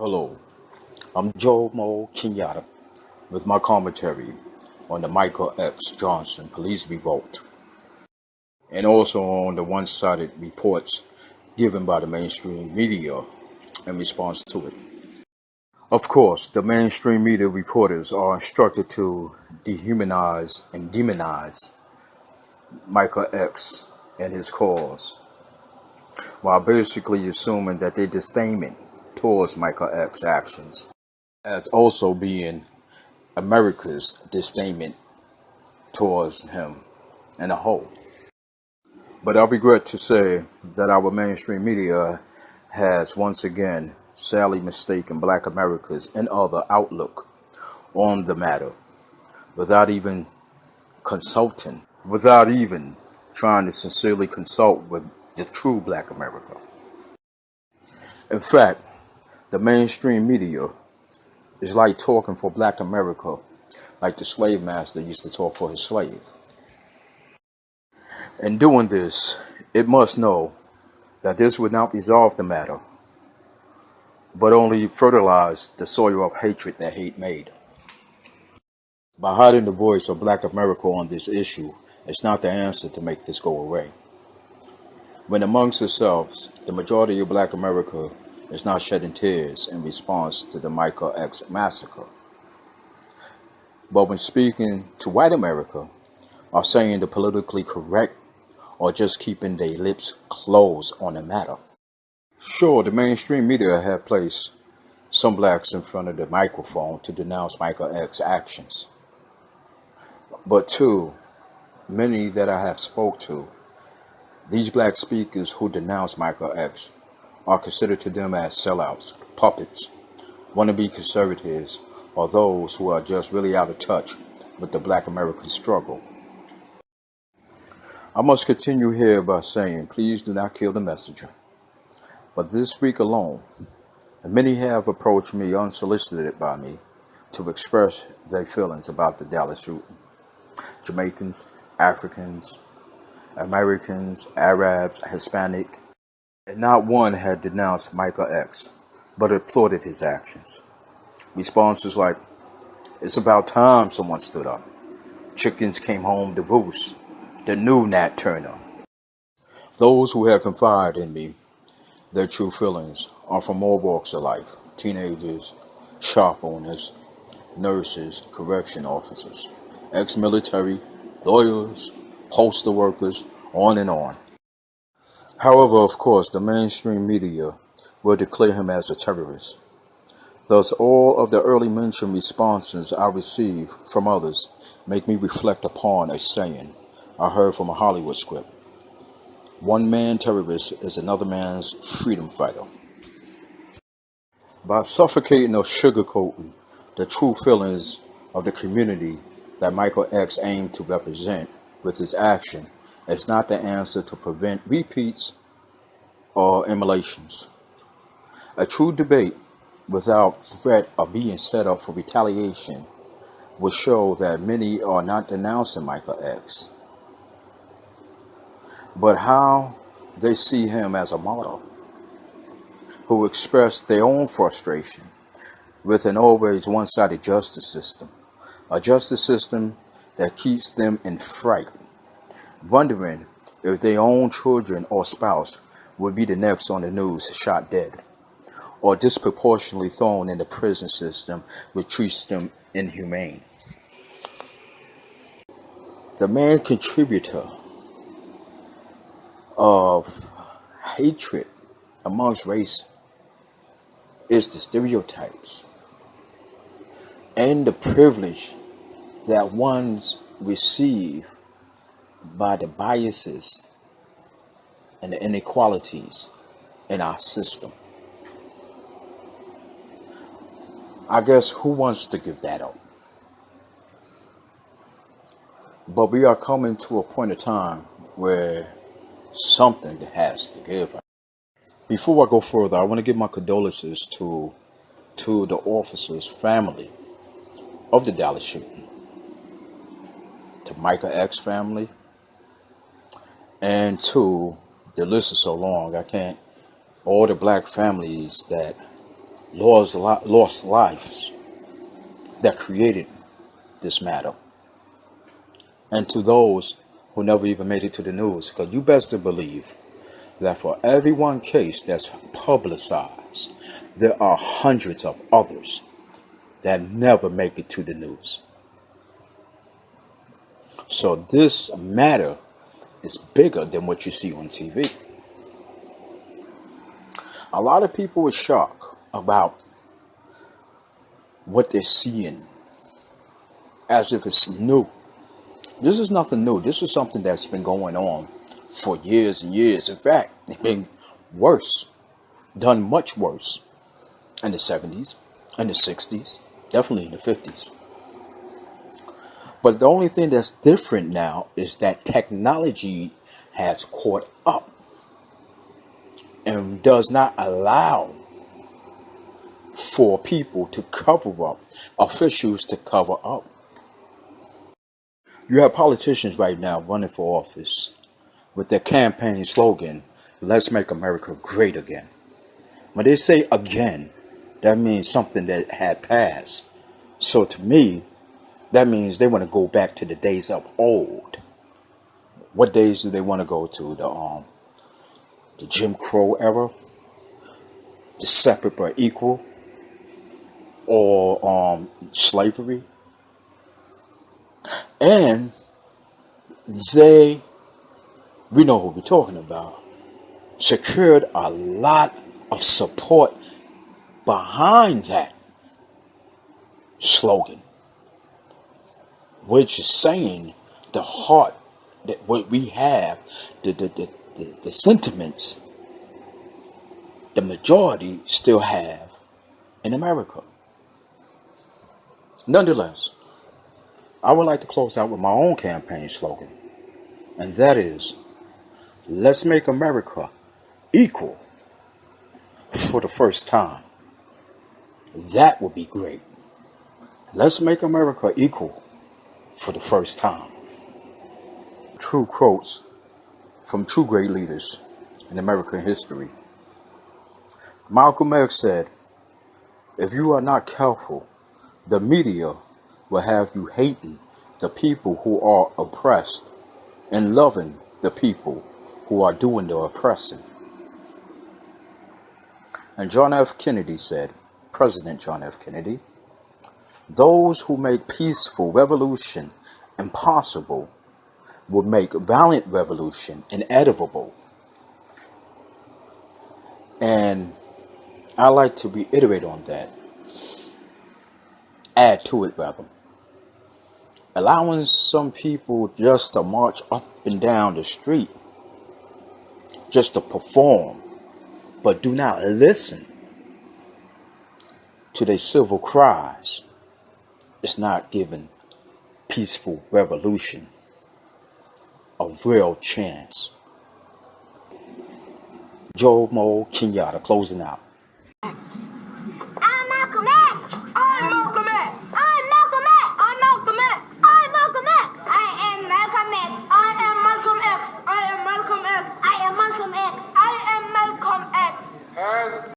Hello, I'm Jomo Kenyatta with my commentary on the Michael X. Johnson police revolt and also on the one-sided reports given by the mainstream media in response to it. Of course, the mainstream media reporters are instructed to dehumanize and demonize Michael X and his cause, while basically assuming that their disdain towards Michael X's actions as also being America's disdain towards him in a whole. But I regret to say that our mainstream media has once again sadly mistaken Black America's and other outlook on the matter without even without even trying to sincerely consult with the true Black America. In fact, the mainstream media is like talking for Black America like the slave master used to talk for his slave. In doing this, it must know that this would not resolve the matter, but only fertilize the soil of hatred that hate made. By hiding the voice of Black America on this issue, it's not the answer to make this go away. When amongst ourselves, the majority of Black America is not shedding tears in response to the Michael X massacre, but when speaking to white America, are saying the politically correct or just keeping their lips closed on the matter. Sure, the mainstream media have placed some blacks in front of the microphone to denounce Michael X's actions. But too, many that I have spoke to, these black speakers who denounce Michael X are considered to them as sellouts, puppets, wannabe conservatives, or those who are just really out of touch with the Black American struggle. I must continue here by saying, please do not kill the messenger. But this week alone, many have approached me unsolicited by me to express their feelings about the Dallas shooting. Jamaicans, Africans, Americans, Arabs, Hispanic, and not one had denounced Michael X, but applauded his actions. Responses like, it's about time someone stood up. Chickens came home to roost. The new Nat Turner. Those who have confided in me, their true feelings are from all walks of life. Teenagers, shop owners, nurses, correction officers, ex-military, lawyers, postal workers, on and on. However, of course, the mainstream media will declare him as a terrorist. Thus, all of the early mentioned responses I receive from others make me reflect upon a saying I heard from a Hollywood script. One man terrorist is another man's freedom fighter. By suffocating or sugarcoating the true feelings of the community that Michael X aimed to represent with his action, is not the answer to prevent repeats or emulations. A true debate without threat of being set up for retaliation will show that many are not denouncing Michael X, but how they see him as a model who express their own frustration with an always one-sided justice system, a justice system that keeps them in fright, wondering if their own children or spouse would be the next on the news shot dead, or disproportionately thrown in the prison system which treats them inhumane. The main contributor of hatred amongst race is the stereotypes and the privilege that ones receive by the biases and the inequalities in our system. I guess who wants to give that up? But we are coming to a point of time where something has to give. Before I go further, I want to give my condolences to the officers' family of the Dallas shooting, to Michael X family, and to the list is so long I can't, all the black families that lost lives that created this matter. And to those who never even made it to the news, because you best to believe that for every one case that's publicized, there are hundreds of others that never make it to the news. So this matter is bigger than what you see on TV. A lot of people are shocked about what they're seeing as if it's new. This is nothing new. This is something that's been going on for years and years. In fact, it's been worse, done much worse in the 70s, in the 60s, definitely in the 50s. But the only thing that's different now is that technology has caught up and does not allow for people to cover up, officials to cover up. You have politicians right now running for office with their campaign slogan, "Let's make America great again." When they say again, that means something that had passed. So to me, that means they want to go back to the days of old. What days do they want to go to? The Jim Crow era, the separate but equal, or slavery. And we know what we're talking about, secured a lot of support behind that slogan, which is saying the heart that what we have, the sentiments, the majority still have in America. Nonetheless, I would like to close out with my own campaign slogan, and that is, let's make America equal for the first time. That would be great. Let's make America equal for the first time. True quotes from true great leaders in American history. Malcolm X said, "If you are not careful, the media will have you hating the people who are oppressed and loving the people who are doing the oppressing." And John F. Kennedy said, President John F. Kennedy, "Those who make peaceful revolution impossible will make violent revolution inevitable." And I like to reiterate on that. Add to it, rather. Allowing some people just to march up and down the street, just to perform, but do not listen to their civil cries, it's not giving peaceful revolution a real chance. Joe Mo Kenyatta closing out.